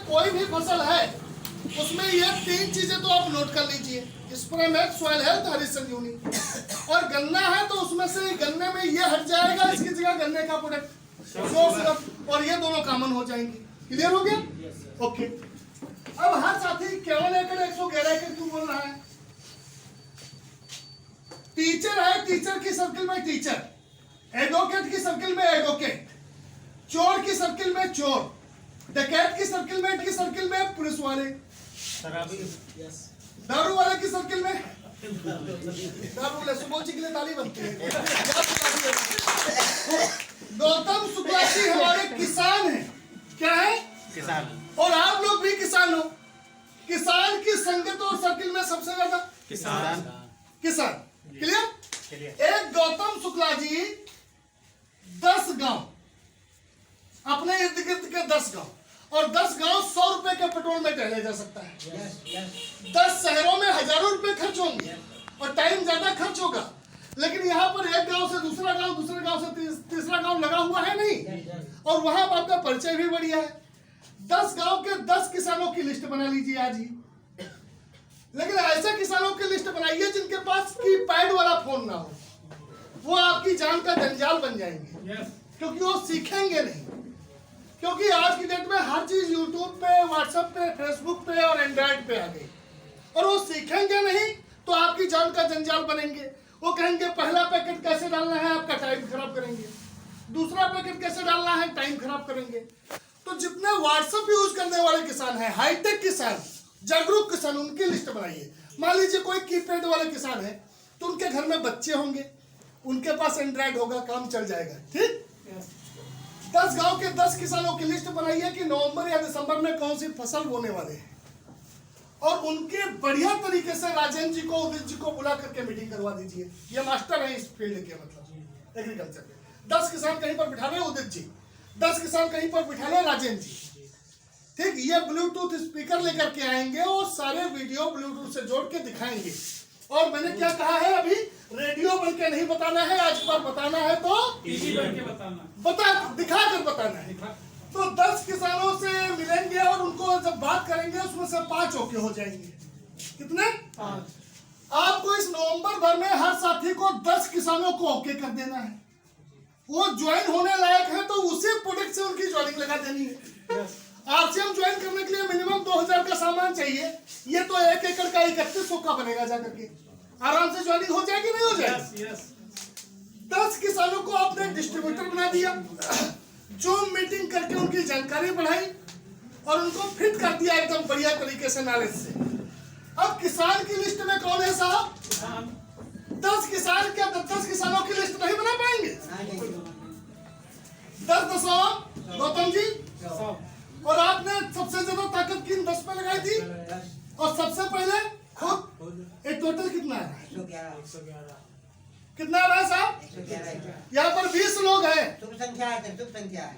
कोई भी फसल है उसमें ये 3 चीजें तो आप नोट कर लीजिए, स्प्रेमेट, सॉइल हेल्थ, हरी संजीवनी। और गन्ना है तो उसमें से गन्ने में ये हट जाएगा, इसकी जगह गन्ने का प्रोडक्ट सिरप, और ये दोनों कॉमन हो जाएंगे। क्लियर हो गया? ओके। अब हर साथी केवल एकड़ 111 एकड़ क्यों बोल रहा है? टीचर है, टीचर की सर्किल में टीचर, एडवोकेट की सर्किल में एडवोकेट, चोर की सर्किल में चोर, डकैत की सर्किल में पुलिस वाले, दारू वाले की सर्किल में दारू वाले। सुबह जी के लिए ताली बनती है। गौतम शुक्ला जी हमारे किसान हैं। क्या है? किसान। और आप लोग भी किसान हो। किसान की संगत और सर्किल में सबसे ज्यादा किसान। किसान। क्लियर? एक गौतम शुक्ला जी 10 गांव, अपने इर्द गिर्द के 10 गांव, और 10 गांव 100 रुपए के पेट्रोल में टहले जा सकता है। 10 शहरों में हजारों रुपए खर्च होंगे और टाइम ज्यादा खर्च होगा, लेकिन यहाँ पर एक गांव से दूसरा गांव, दूसरे गांव से तीसरा गांव लगा हुआ है नहीं, और वहां पर आपका परिचय भी बढ़िया है। 10 गांव के 10 किसानों की लिस्ट बना लीजिए आज ही, लेकिन ऐसे किसानों की लिस्ट बनाइए जिनके पास कीपैड वाला फोन ना हो। वो आपकी जान का जंजाल बन जाएंगे, क्योंकि वो सीखेंगे नहीं। क्योंकि आज की डेट में हर चीज यूट्यूब पे, व्हाट्सएप पे, फेसबुक पे और एंड्रॉइड पे आ गई, और वो सीखेंगे नहीं तो आपकी जान का जंजाल बनेंगे। वो कहेंगे पहला पैकेट कैसे डालना है, आपका टाइम खराब करेंगे, दूसरा पैकेट कैसे डालना है, टाइम खराब करेंगे। तो जितने व्हाट्सएप यूज करने वाले किसान हैं, हाईटेक किसान, जागरूक किसान, उनकी लिस्ट बनाइए। मान लीजिए कोई कीपैड वाले किसान है तो उनके घर में बच्चे होंगे, उनके पास एंड्रॉइड होगा, काम चल जाएगा। ठीक? 10 गांव के 10 किसानों की लिस्ट बनाइए कि नवंबर या दिसंबर में कौन सी फसल बोने वाले हैं, और उनके बढ़िया तरीके से राजेंद्र जी को, उदित जी को बुला करके मीटिंग करवा दीजिए। ये मास्टर है इस फील्ड के, मतलब एग्रीकल्चर के। 10 किसान कहीं पर बिठा ले उदित जी, 10 किसान कहीं पर बिठा ले राजेंद्र जी। ठीक? ये ब्लूटूथ स्पीकर लेकर के आएंगे और सारे वीडियो ब्लूटूथ से जोड़ के दिखाएंगे। और मैंने क्या कहा है अभी, रेडियो बन के नहीं बताना है, आज पर बताना है तो टीवी बन के बताना, दिखा कर बताना है। तो 10 किसानों से मिलेंगे और उनको जब बात करेंगे उसमें से 5 ओके हो जाएंगे। कितने? 5। आपको इस नवंबर भर में हर साथी को 10 किसानों को ओके कर देना है। वो ज्वाइन होने लायक है तो उसी प्रोडक्ट से उनकी ज्वाइनिंग लगा देनी है। आरसीएम ज्वाइन करने के लिए मिनिमम 2000 का सामान चाहिए। ये तो 1 एकड़ का 3100 का बनेगा, जाकर के आराम से ज्वाइनिंग हो जाएगी, नहीं हो जाएगी? 10 किसानों को आपने डिस्ट्रीब्यूटर बना दिया, जूम मीटिंग करके उनकी जानकारी बढ़ाई और उनको फिट कर दिया एकदम बढ़िया तरीके से, नॉलेज से। अब किसान की लिस्ट में कौन है साहब? 10 किसान। क्या 10 किसानों की लिस्ट नहीं बना पाएंगे? 10 गौतम जी, और आपने सबसे ज्यादा ताकत किन 10 पे लगाई थी, और सबसे पहले खुद। एक टोटल कितना है? 111। कितना रहा साहब? यहाँ पर 20 लोग हैं। शुभ संख्या है।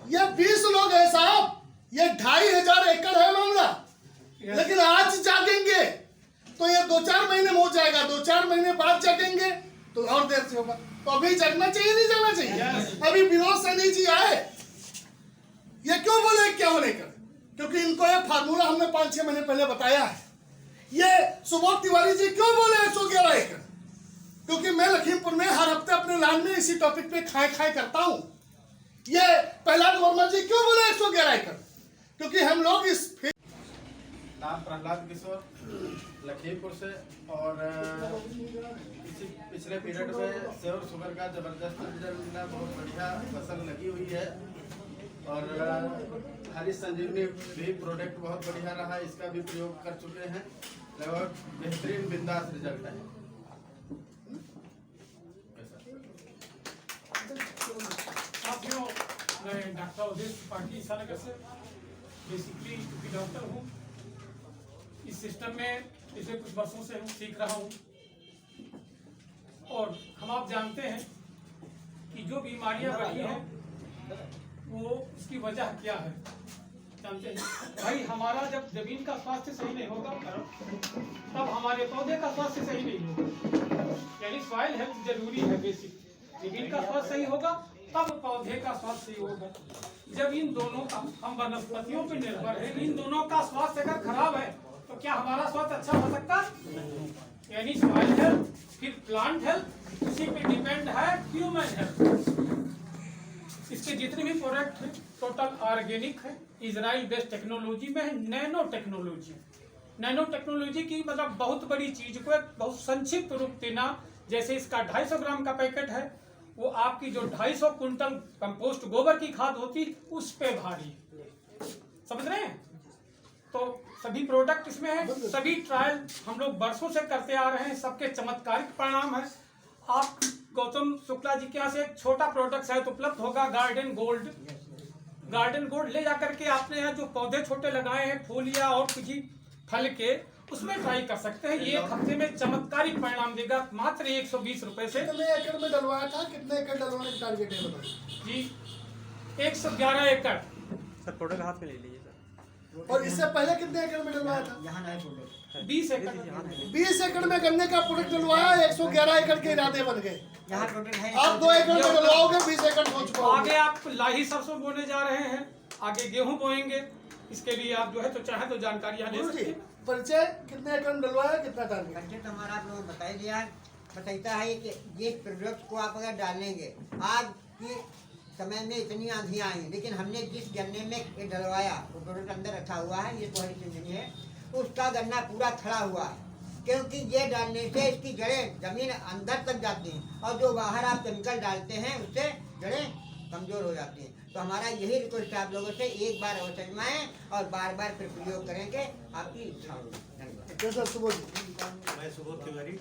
ये 20 लोग हैं साहब। ये 2500 एकड़ है मामला, लेकिन आज जागेंगे तो ये 2-4 महीने में हो जाएगा, 2-4 महीने बाद जागेंगे तो और देर से होगा। तो अभी जगना चाहिए, नहीं जाना चाहिए? अभी विनोद सैनी जी आए, ये क्यों बोले क्या होने का? क्योंकि इनको ये फार्मूला हमने 5-6 महीने पहले बताया है। ये सुबोध तिवारी जी क्यों बोले 111 एकड़? क्योंकि मैं लखीमपुर में हर हफ्ते अपने लाइन में इसी टॉपिक पे खाए करता हूं। ये प्रहलाद वर्मा जी क्यों बोले 111 एकड़? क्योंकि हम लोग इस नाम प्रहलाद किशोर, लखीमपुर से, और इसी पिछले पीरियड में सेव और शुगर का जबरदस्त रिजल्ट मिला, बहुत बढ़िया फसल लगी हुई है। और हरी संजीवनी भी प्रोडक्ट बहुत बढ़िया रहा, इसका भी प्रयोग कर चुके हैं, लगभग बेहतरीन बिंदास रिजल्ट है। मैं डॉक्टर उदय त्रिपाठी ईसानगर से बेसिकली डॉक्टर हूँ। इस सिस्टम में पिछले कुछ वर्षों से हूँ, सीख रहा हूँ। और हम आप जानते हैं कि जो बीमारियाँ बढ़ी हैं वो उसकी वजह क्या है, जानते हैं भाई? हमारा जब जमीन का स्वास्थ्य सही नहीं होगा तब हमारे पौधे का स्वास्थ्य सही नहीं होगा। यानी सॉइल हेल्थ जरूरी है। बेसिक जमीन का स्वास्थ्य सही होगा तब पौधे का स्वास्थ्य सही होगा। जब इन दोनों का, हम वनस्पतियों पे निर्भर है, इन दोनों का स्वास्थ्य अगर खराब है तो क्या हमारा स्वास्थ्य अच्छा हो सकता? यानी सॉइल हेल्थ, फिर प्लांट हेल्थ, उसी पे डिपेंड है ह्यूमन हेल्थ। इसके जितने भी प्रोडक्ट हैं टोटल ऑर्गेनिक है, इजराइल बेस्ड टेक्नोलॉजी में है, नैनो टेक्नोलॉजी। नैनो टेक्नोलॉजी की मतलब बहुत बड़ी चीज को एक बहुत संक्षिप्त रूप देना, जैसे इसका 250 ग्राम का पैकेट है, वो आपकी जो 250 कुंटल कंपोस्ट गोबर की खाद होती उस पे भारी, समझ रहे हैं? तो सभी प्रोडक्ट इसमें है, सभी ट्रायल हम लोग वर्षों से करते आ रहे हैं, सबके चमत्कारिक परिणाम है। आप गौतम शुक्ला जी के यहाँ से एक छोटा प्रोडक्ट शायद उपलब्ध होगा, गार्डन गोल्ड। गार्डन गोल्ड ले जाकर के आपने यहाँ जो पौधे छोटे लगाए हैं फूल या और किसी फल के, उसमें ट्राई कर सकते हैं। ये एक हफ्ते में चमत्कारिक परिणाम देगा मात्र 120 रुपए से। कितने एकड़ में डलवाया था, कितने एकड़ डलवाने का टारगेट है बताइए जी 111 एकड़। सर प्रोडक्ट हाथ में ले लीजिए सर। और इससे पहले कितने एकड़ में डलवाया था? 20 एकड़। 20 एकड़ में गन्ने का प्रोडक्ट डलवाया, 111 एकड़ के इरादे बन गए। यहाँ प्रोडक्ट है। आप 2 एकड़ में डलवाओगे, 20 एकड़ पहुंच पाओगे। आगे आप लाही सरसों बोने जा रहे हैं, आगे गेहूं बोएंगे, इसके लिए आप जो है तो चाहे तो जानकारी यहाँ ले गुरु सकते जी, हैं। परिचय कितने एकड़ में डलवाया, कितना टारगेट? बजट तो हमारा आप लोगों को बता ही दिया है। बताता है कि ये प्रोडक्ट को आप अगर डालेंगे, आज की समय में इतनी आंधी आई, लेकिन हमने जिस गन्ने में ये डलवाया वो प्रोडक्ट अंदर रखा हुआ है, ये कोहरी चिंजनी है, उसका गन्ना पूरा खड़ा हुआ है, क्योंकि ये डालने से इसकी जड़ें जमीन अंदर तक जाती हैं, और जो बाहर आप केमिकल डालते हैं उससे जड़ें कमजोर हो जाती हैं। तो हमारा यही रिक्वेस्ट है आप लोगों से, एक बार अवश्य आजमाएं और बार बार फिर प्रयोग करेंगे, आपकी इच्छा होगी। धन्यवाद। कैसा सुबोध जी? मैं सुबोध तिवारी,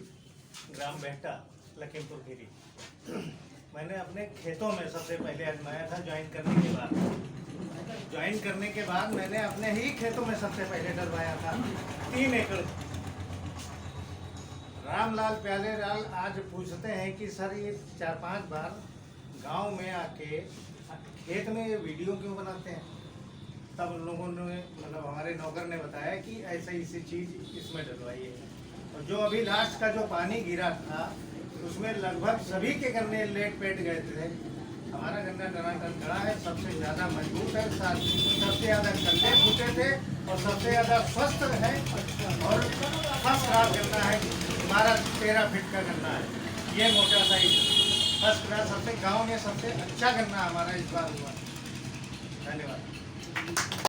ग्राम बेहटा, लखीमपुर खीरी। मैंने अपने खेतों में सबसे पहले आजमाया था ज्वाइन करने के बाद। ज्वाइन करने के बाद मैंने अपने ही खेतों में सबसे पहले डलवाया था 3 एकड़। रामलाल प्याले लाल आज पूछते हैं कि सर ये 4-5 बार गांव में आके खेत में ये वीडियो क्यों बनाते हैं? तब उन लोगों ने मतलब हमारे नौकर ने बताया कि ऐसी ऐसी चीज़ इसमें डलवाई है। और जो अभी लास्ट का जो पानी गिरा था उसमें लगभग सभी के गन्ने लेट पेट गए थे। हमारा गन्ना टनाटन खड़ा है, सबसे ज़्यादा मजबूत है, सबसे ज़्यादा कंडे फूटे थे और सबसे ज़्यादा स्वस्थ है और फर्स्ट क्लास गन्ना है। 12-13 फीट का गन्ना है, ये मोटा साइज फर्स्ट क्लास, सबसे गाँव में सबसे अच्छा गन्ना हमारा इस बार हुआ। धन्यवाद।